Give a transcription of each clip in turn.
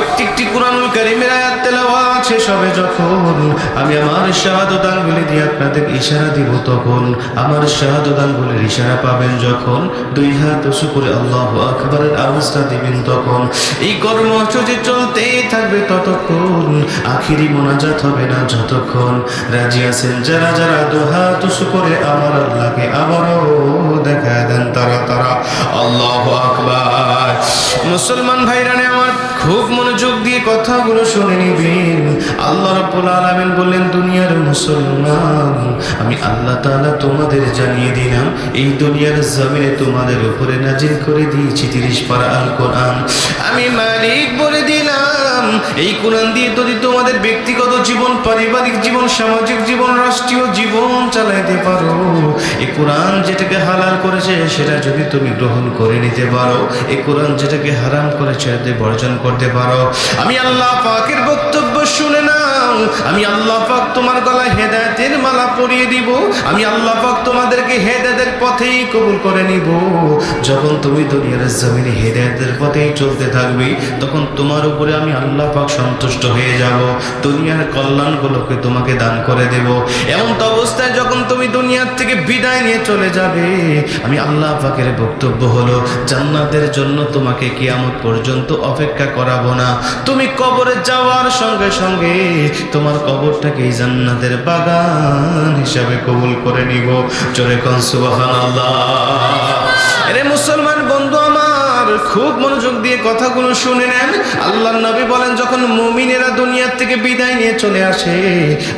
প্রত্যেকটি কুরআনুল কারীমের আয়াত তেলাওয়াত শেষ হবে যখন আমি আমার শাহাদাত আঙ্গুলে দিয়ে আপনাদের ইশারা দিব, তখন আমার শাহাদাত আঙ্গুলের ইশারা পাবেন যখন দুই হাত উঁচু করে আল্লাহু আকবারের আওয়াজটা দিবেন, তখন এই কর্মসূচি চলতেই থাকবে ততক্ষণ, আখিরি মোনাজাত হবে না যতক্ষণ। রাজি আছেন যারা যারা দু হাত উঁচু করে আমার আল্লাহকে আবারও দেখা দেন তারা তারা আল্লাহু আকবার। মুসলমান ভাইরানে আমার খুব মনোযোগ দিয়ে কথাগুলো শুনে নিবেন। আল্লাহ রাব্বুল আলামিন বললেন, দুনিয়ার মুসলমান, আমি আল্লাহ তাআলা তোমাদের জানিয়ে দিলাম এই দুনিয়ার জমিনে তোমাদের উপরে নাজিল করে দিয়েছি 30 পারা আল কোরআন। আমি মালিক বলে দিলাম এই কোরআন দিয়ে যদি তোমাদের ব্যক্তিগত জীবন, পারিবারিক জীবন, সামাজিক জীবন, রাষ্ট্রীয় জীবন চালাইতে পারো, এই কোরআন যেটাকে হালাল করেছে সেটা যদি তুমি গ্রহণ করে নিতে পারো, এই কোরআন যেটাকে হারাম করেছে সেটাতে বর্জন করতে পারো, আমি আল্লাহ পাকের বক্তব্য শুনে নাও, আমি আল্লাহ পাক তোমার গলায় হেদায়েতের মালা পরিয়ে দিব, আমি আল্লাহ পাক তোমাদেরকে হেদায়েতের পথেই কবুল করে নিব। যখন তুমি দুনিয়ার জমিনে হেদায়েতের পথেই চলতে থাকবে, তখন তোমার উপরে আমি আল্লাহ পাক সন্তুষ্ট হয়ে যাব, দুনিয়ার কল্যাণগুলোকে তোমাকে দান করে দেব। এমন তো অবস্থায় যখন তুমি দুনিয়ার থেকে বিদায় নিয়ে চলে যাবে, আমি আল্লাহ পাকের বক্তব্য হলো জান্নাতের জন্য তোমাকে কিয়ামত পর্যন্ত অপেক্ষা করাবো না, তুমি কবরে যাওয়ার সঙ্গে সঙ্গে তোমার কবরটাকে জান্নাতের বাগান হিসাবে কবুল করে নিব। জোরে কোন সুবহানাল্লাহ। আরে মুসলমান বন্ধু আমার, খুব মনোযোগ দিয়ে কথাগুলো শুনে নেন। আল্লাহর নবী বলেন, যখন মুমিনেরা দুনিয়ার থেকে বিদায় নিয়ে চলে আসে,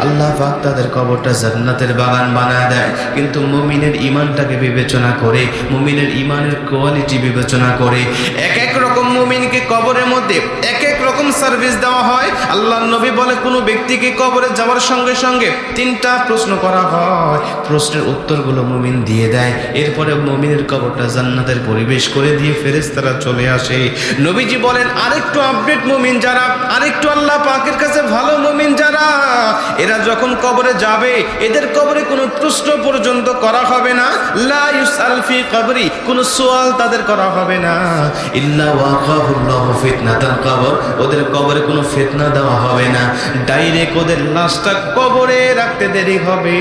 আল্লাহ পাক তাদের কবরটা জান্নাতের বাগান বানায় দেয়। কিন্তু মুমিনের ঈমানটাকে বিবেচনা করে, মুমিনের ঈমানের কোয়ালিটি বিবেচনা করে এক এক রকম মুমিনকে কবরের মধ্যে এক এক রকম সার্ভিস দেওয়া হয়। আল্লাহর নবী বলে, কোনো ব্যক্তিকে কবরে যাওয়ার সঙ্গে সঙ্গে 3টা প্রশ্ন করা হয়, প্রশ্নের উত্তরগুলো মুমিন দিয়ে দেয়, এরপরে মুমিনের কবরটা জান্নাতের পরিবেশ করে দিয়ে ফেরেশতারা চলে আসে। নবীজি বলেন, আরেকটু আপডেট মুমিন যারা, আরেকটু আল্লাহ পাকের কাছে ভালো মুমিন যারা, এরা যখন কবরে যাবে, এদের কবরে কোনো প্রশ্ন পর্যন্ত করা হবে না, লা ইউসাল ফি কবরি, কোনো সওয়াল তাদের করা হবে না, ইল্লা ওয়াকাহুল্লাহু ফিতনাতাল কবর, ওদের কবরে কোনো ফিতনা দেওয়া হবে না, ডাইরেক্ট ওদের লাশটা কবরে রাখতে দেরি হবে,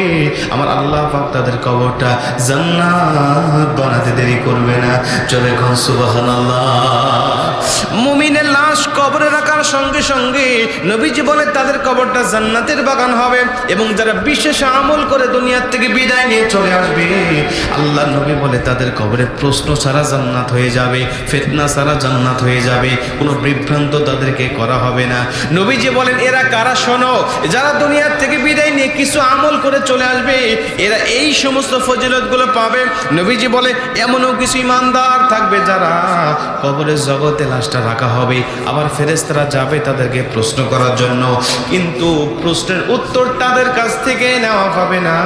আমার আল্লাহ পাক তাদের কবরটা জান্নাত বানাতে দেরি করবে না। চলে কোন সুবহানাল্লাহ। মুমিনের লাশ কবরে রাখার সঙ্গে সঙ্গে নবীজি বলে তাদের কবরটা জান্নাতের বাগান হবে, এবং যারা বিশেষ আমল করে দুনিয়ার থেকে বিদায় নিয়ে চলে আসবে, আল্লাহ নবী বলে তাদের কবরে প্রশ্ন ছাড়া জান্নাত হয়ে যাবে, ফিতনা ছাড়া জান্নাত হয়ে যাবে, কোনো বিভ্রান্ত তাদেরকে করা হবে না। নবীজি বলেন, এরা কারা? শোনো, যারা দুনিয়ার থেকে বিদায় নিয়ে কিছু আমল করে চলে আসবে, এরা এই সমস্ত ফজিলতগুলো পাবে। নবীজি বলে, এমনও কিছু ইমানদার থাকবে যারা কবরের জগতে লাশটা রাখা হবে, আবার ফেরেশতারা যাবে তাদেরকে প্রশ্ন করার জন্য, কিন্তু প্রশ্নের উত্তর তাদের কাছ থেকে নেওয়া হবে না,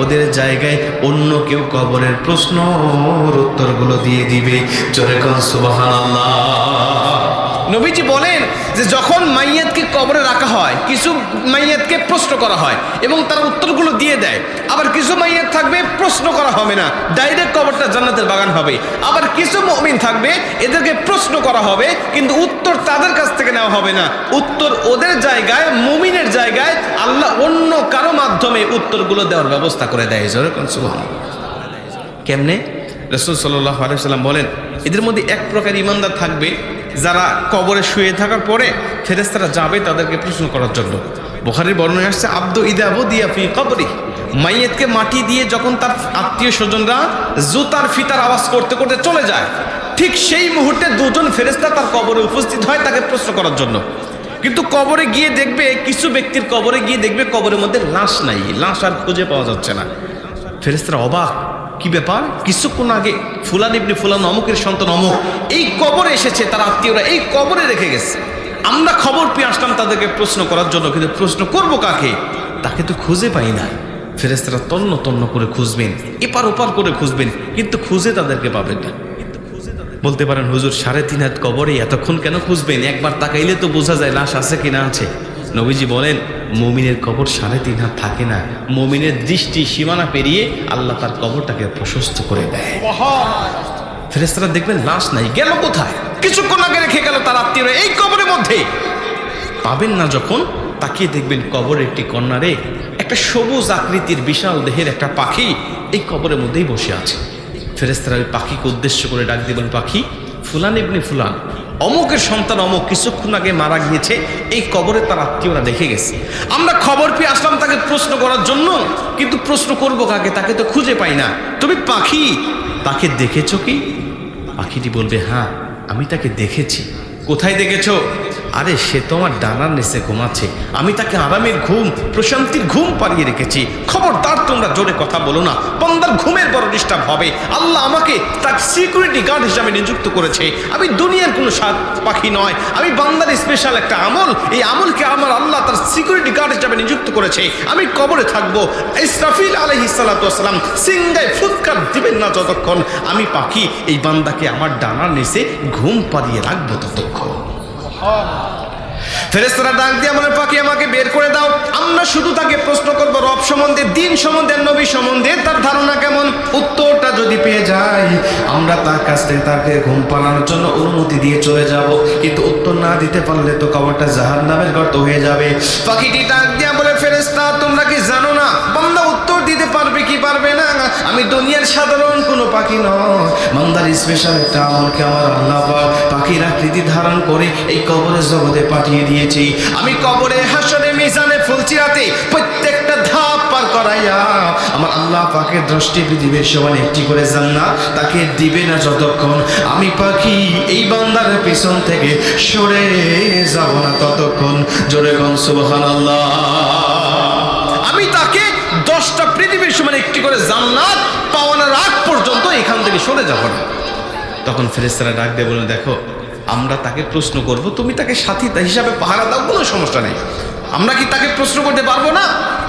ওদের জায়গায় অন্য কেউ কবরের প্রশ্নের উত্তরগুলো দিয়ে দিবে। জোরে কোন সুবহানাল্লাহ। নবীজি বলেন যে যখন মাইয়াতকে কবরে রাখা হয়, কিছু মাইয়াতকে প্রশ্ন করা হয় এবং তার উত্তরগুলো দিয়ে দেয়, আবার কিছু মাইয়াত থাকবে প্রশ্ন করা হবে না, ডাইরেক্ট কবরটা জান্নাতের বাগান হবে, আবার কিছু মুমিন থাকবে এদেরকে প্রশ্ন করা হবে কিন্তু উত্তর তাদের কাছ থেকে নেওয়া হবে না, উত্তর ওদের জায়গায়, মুমিনের জায়গায় আল্লাহ অন্য কারো মাধ্যমে উত্তরগুলো দেওয়ার ব্যবস্থা করে দেয়। সুবহানাল্লাহ। কেমনে? রাসূল সাল্লাল্লাহু আলাইহি ওয়াসাল্লাম বলেন, এদের মধ্যে এক প্রকার ইমানদার থাকবে যারা কবরে শুয়ে থাকার পরে ফেরেশতারা যাবে তাদেরকে প্রশ্ন করার জন্য। বুখারীর বর্ণনায় আসছে, আব্দু ইদা বুদিয়া ফি কবরি, মাইয়াতকে মাটি দিয়ে যখন তার আত্মীয় স্বজনরা জুতার ফিতার আওয়াজ করতে করতে চলে যায়, ঠিক সেই মুহূর্তে দুজন ফেরেশতা তার কবরে উপস্থিত হয় তাকে প্রশ্ন করার জন্য। কিন্তু কবরে গিয়ে দেখবে, কিছু ব্যক্তির কবরে গিয়ে দেখবে কবরের মধ্যে লাশ নাই, লাশ আর খুঁজে পাওয়া যাচ্ছে না। ফেরেশতারা অবাক, কি ব্যাপার? কিছুক্ষণ আগে ফুলান ইবনে ফুলান অমুকের সন্তান অমুক এই কবরে এসেছে, তার আত্মীয়রা এই কবরে রেখে গেছে, আমরা খবর পেয়ে আসলাম তাদেরকে প্রশ্ন করার জন্য, কিন্তু প্রশ্ন করব কাকে? তাকে তো খুঁজে পাই না। ফেরেশতারা তন্ন তন্ন করে খুঁজবেন, এপার ওপার করে খুঁজবেন, কিন্তু খুঁজে তাদেরকে পাবেন না। বলতে পারেন, হুজুর 3.5 হাত কবরে এতক্ষণ কেন খুঁজবেন? একবার তাকাইলে তো বোঝা যায় লাশ আছে কিনা আছে। নবীজি বলেন, মুমিনের কবর 3.5 হাত থাকে না, মুমিনের দৃষ্টি সীমানা পেরিয়ে আল্লাহ তার কবরটাকে প্রশস্ত করে দেয়। ফেরেশতারা দেখবেন লাশ নাই, গেল কোথায়? কিছুক্ষণ আগে রেখে গেল তার আত্মীয়রা এই কবরের মধ্যে। পাবেন না যখন, তাকিয়ে দেখবেন কবরের একটি কর্নারে একটা সবুজ আকৃতির বিশাল দেহের একটা পাখি এই কবরের মধ্যেই বসে আছে। ফেরেশতারা ওই পাখিকে উদ্দেশ্য করে ডাক দিবেন, পাখি ফুলান ইবনে ফুলান, অমুকের সন্তান অমুক কিছুক্ষণ আগে মারা গিয়েছে, এই কবরে তার আত্মীয়রা দেখে গেছে। আমরা খবর পেয়ে আসলাম তাকে প্রশ্ন করার জন্য, কিন্তু প্রশ্ন করবো কাকে, তাকে তো খুঁজে পাই না। তুমি পাখি, তাকে দেখেছো কি? পাখিটি বলবে, হ্যাঁ আমি তাকে দেখেছি। কোথায় দেখেছো? আরে সে তো আমার ডানার নিচে ঘুমাচ্ছে, আমি তাকে আরামের ঘুম, প্রশান্তির ঘুম পাড়িয়ে রেখেছি। খবরদার তোমরা জোরে কথা বলো না, বান্দার ঘুমের বড় ডিস্টার্ব হবে। আল্লাহ আমাকে তার সিকিউরিটি গার্ড হিসাবে নিযুক্ত করেছে। আমি দুনিয়ার কোনো পাখি নয়, আমি বান্দার স্পেশাল একটা আমল, এই আমলকে আমার আল্লাহ তার সিকিউরিটি গার্ড হিসাবে নিযুক্ত করেছে। আমি কবরে থাকবো, ইসরাফিল আলাইহিস সালাতু ওয়াস সালাম সিংহায় ফুৎকার দিবেন না যতক্ষণ আমি পাখি এই বান্দাকে আমার ডানার নিচে ঘুম পাড়িয়ে রাখবো ততক্ষণ। ফেরেশতারা ডাক দিয়ে বলে, পাখি আমাকে বের করে দাও। আমরা শুধু তাকে প্রশ্ন করব রব সম্বন্ধে, দিন সম্বন্ধে, নবী সম্বন্ধে তার ধারণা কেমন। উত্তরটা যদি পেয়ে যাই, আমরা তার কাছ থেকে তাকে ঘুম পাড়ানোর জন্য অনুমতি দিয়ে চলে যাব। কিন্তু উত্তর না দিতে পারলে তো কবরটা জাহান্নামের গর্ত হয়ে যাবে। পাখিটি ডাক দিয়ে বলে, ফেরেশতা তোমরা কি জানো না বান্দা উত্তর দিতে পারবে কি পারবে না? আমি দুনিয়ার সাধারণ কোনো পাখি নয়, বান্দার স্পেশাল একটা আমলকে আমার আল্লাহ পাখির আকৃতি ধারণ করে এই কবরের জগতে পাঠিয়ে দিয়েছি। আমি কবরে, হাসরে, মিজানে, ফুলসিরাতে প্রত্যেকটা ধাপ পার করাইয়া আমার আল্লাহ পাকের দৃষ্টি পৃথিবীর সমান একটি করে জান্নাত তাকে দিবে না যতক্ষণ আমি পাখি এই বান্দার পিছন থেকে সরে যাব না ততক্ষণ। জোরে কোন সুবহানাল্লাহ। আমি তাকে 10টা পৃথিবীর সমান একটি করে জান্নাত পাওয়ানোর আগ পর্যন্ত এখান থেকে সরে যাব না। তখন ফেরেশতারা ডাক দিয়ে বলে, দেখো আমরা তাকে প্রশ্ন করব, তুমি তাকে সাথী হিসাবে পাহারা দাও, কোনো সমস্যা নেই। আমরা কি তাকে প্রশ্ন করতে পারবো না?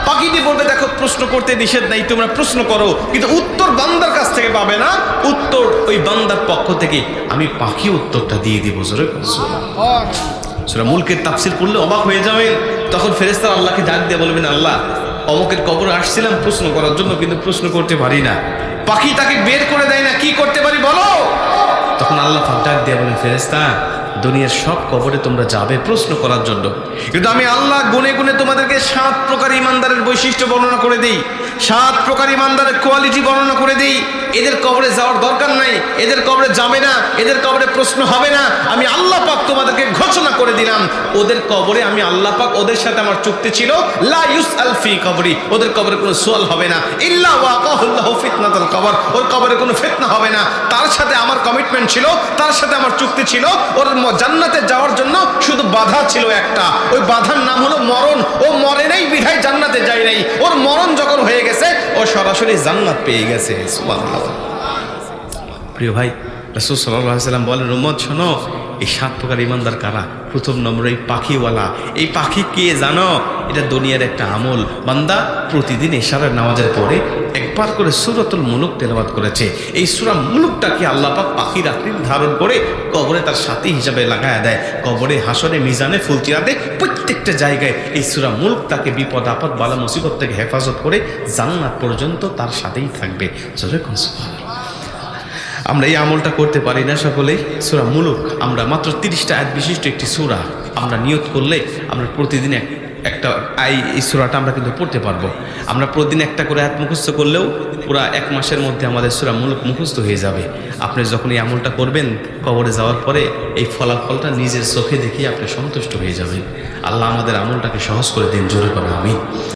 পাখিটি বলবে, দেখো প্রশ্ন করতে নিষেধ নাই, তোমরা প্রশ্ন করো, কিন্তু উত্তর বান্দার কাছ থেকে পাবে না, উত্তর ওই বান্দার পক্ষ থেকে আমি পাখি উত্তরটা দিয়ে দিব। জোরে সূরা মুলকের তাফসীর পড়লে অবাক হয়ে যাবেন। তখন ফেরেশতারা আল্লাহকে ডাক দিয়ে বলবেন, আল্লাহ অমুকের কবরে আসছিলাম প্রশ্ন করার জন্য, কিন্তু প্রশ্ন করতে পারি না, পাখি তাকে বের করে দেয় না, কি করতে পারি বলো? তখন আল্লাহ ডাক দিয়ে বলেন, ফেরেশতা দুনিয়ার সব কবরে তোমরা যাবে প্রশ্ন করার জন্য, কিন্তু আমি আল্লাহ গুনে গুনে তোমাদেরকে 7 প্রকার ইমানদারের বৈশিষ্ট্য বর্ণনা করে দিই, 7 প্রকার ইমানদারের কোয়ালিটি বর্ণনা করে দিই। এদের কবরে যাওয়ার দরকার নাই, এদের কবরে যাবে না, এদের কবরে প্রশ্ন হবে না। আমি আল্লাহ পাক তোমাদেরকে ঘোষণা করে দিলাম, ওদের কবরে আমি আল্লাহ পাক, ওদের সাথে আমার চুক্তি ছিল, লা ইউসআল ফি কবরি, ওদের কবরে কোনো সওয়াল হবে না, ইল্লা ওয়াকাহুল্লাহু ফিতনাতুল কবর, ওর কবরে কোনো ফিতনা হবে না। তার সাথে আমার কমিটমেন্ট ছিল, তার সাথে আমার চুক্তি ছিল, ওর জান্নাতে যাওয়ার জন্য শুধু বাধা ছিল একটা, ওই বাধার নাম হলো মরণ। ও মরে নাই বিধায় জান্নাতে যায় নাই, ওর মরণ যখন হয়ে গেছে ও সরাসরি জান্নাত পেয়ে গেছে। সুবহানাল্লাহ। প্রিয় ভাই, রাসূল সাল্লাল্লাহু আলাইহি ওয়াসাল্লাম বলেন, উম্মত শোনো, এই 7 প্রকার ইমানদার কারা? প্রথম নম্বরে এই পাখিওয়ালা। এই পাখি কে জানো? এটা দুনিয়ার একটা আমল। বান্দা প্রতিদিন ইশারার নামাজের পরে একবার করে সূরাতুল মুলক তেলাওয়াত করেছে। এই সূরা মুলকটাকে আল্লাহ পাক পাখির আকৃতি ধারণ করে কবরে তার সাথী হিসাবে লাগায়া দেয়। কবরে, হাসরে, মিজানে, ফুলসিরাতে প্রত্যেকটা জায়গায় এই সূরা মুলক তাকে বিপদ আপদ বালা মুসিবত থেকে হেফাজত করে জান্নাত পর্যন্ত তার সাথেই থাকবে। জোরে কোন সুবহানাল্লাহ। আমরা এই আমলটা করতে পারি না সকলেই। সূরা মুলক আমরা মাত্র 30টা আয়াত বিশিষ্ট একটি সূরা, আমরা নিয়ত করলে আমরা প্রতিদিন একটা এই সূরাটা আমরা কিন্তু পড়তে পারবো। আমরা প্রতিদিন একটা করে আয়াত মুখস্থ করলেও পুরা 1 মাসের মধ্যে আমাদের সূরা মুলক মুখস্থ হয়ে যাবে। আপনি যখন এই আমলটা করবেন, কবরে যাওয়ার পরে এই ফলাফলটা নিজের চোখে দেখে আপনি সন্তুষ্ট হয়ে যাবেন। আল্লাহ আমাদের আমলটাকে সহজ করে দিন। জোরে করে আমিন।